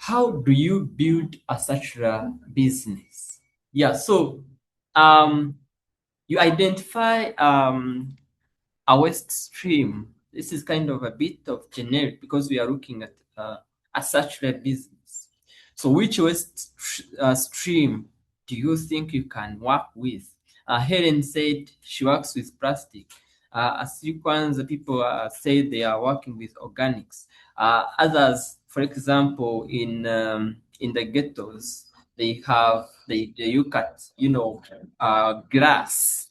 how do you build a circular business? Yeah, so you identify a waste stream. This is kind of a bit of generic because we are looking at a circular business. So which waste stream do you think you can work with? Helen said she works with plastic. As sequence, the people say they are working with organics. Others, for example, in the ghettos, they look at grass.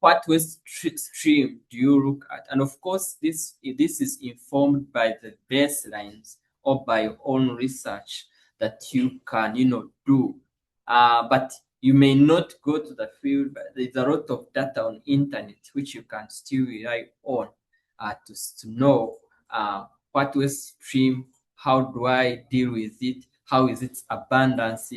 What waste stream do you look at? And of course, this is informed by the baselines or by your own research that you can do. But you may not go to the field, but there's a lot of data on internet which you can still rely on to know what waste stream, how do I deal with it, how is its abundance,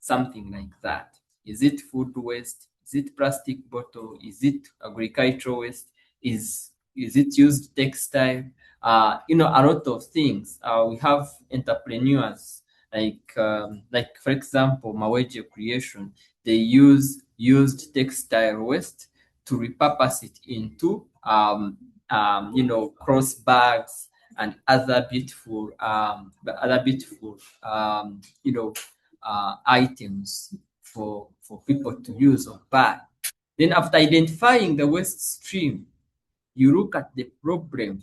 something like that. Is it food waste? Is it plastic bottle? Is it agricultural waste? Is it used textile? A lot of things. We have entrepreneurs like for example, Maweje Creation. They use used textile waste to repurpose it into cross bags and other beautiful items for people to use or buy. Then after identifying the waste stream, you look at the problem.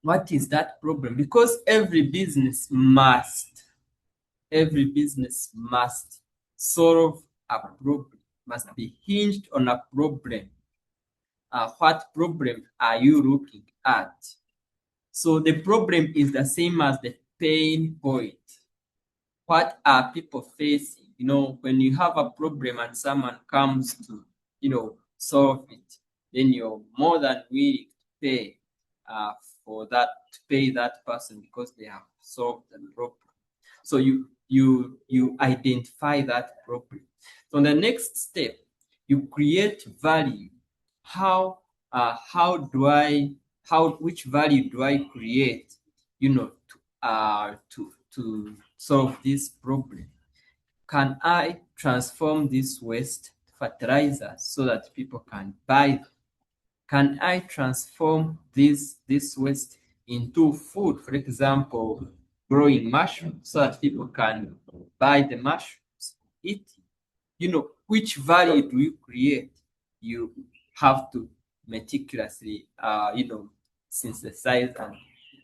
What is that problem? Because every business must solve a problem, must be hinged on a problem. What problem are you looking at? So the problem is the same as the pain point. What are people facing? When you have a problem and someone comes to, solve it, then you're more than willing to pay for that, to pay that person because they have solved the problem. So you identify that problem. So the next step, you create value. Which value do I create, to solve this problem? Can I transform this waste to fertilizer so that people can buy them? Can I transform this waste into food? For example, growing mushrooms so that people can buy the mushrooms, eat it. Which value do you create? You have to meticulously, synthesize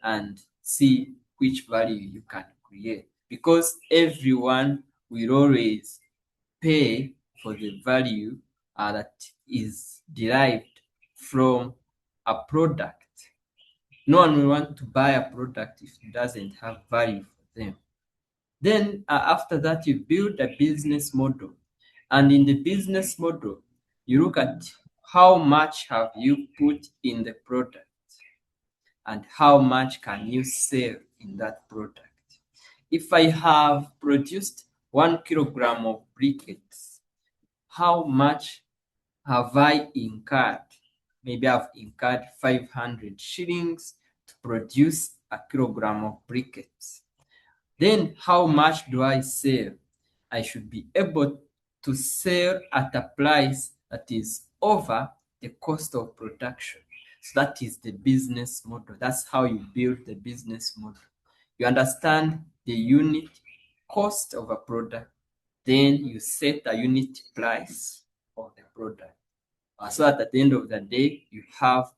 and see which value you can create, because everyone will always pay for the value that is derived from a product. No one will want to buy a product if it doesn't have value for them. Then after that, you build a business model. And in the business model, you look at how much have you put in the product and how much can you sell in that product. If I have produced 1 kilogram of briquettes, how much have I incurred? Maybe I've incurred 500 shillings to produce a kilogram of briquettes. Then how much do I sell? I should be able to sell at a price that is over the cost of production. So that is the business model. That's how you build the business model. You understand the unit cost of a product, then you set a unit price of the product. So that at the end of the day, you have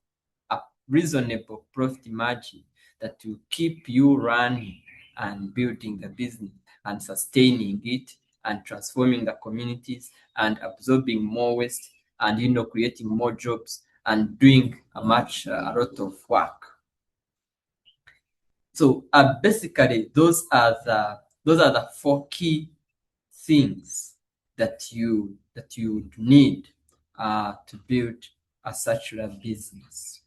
a reasonable profit margin that will keep you running and building the business and sustaining it and transforming the communities and absorbing more waste and creating more jobs and doing a lot of work. So basically, those are the 4 key things that you need to build a circular business.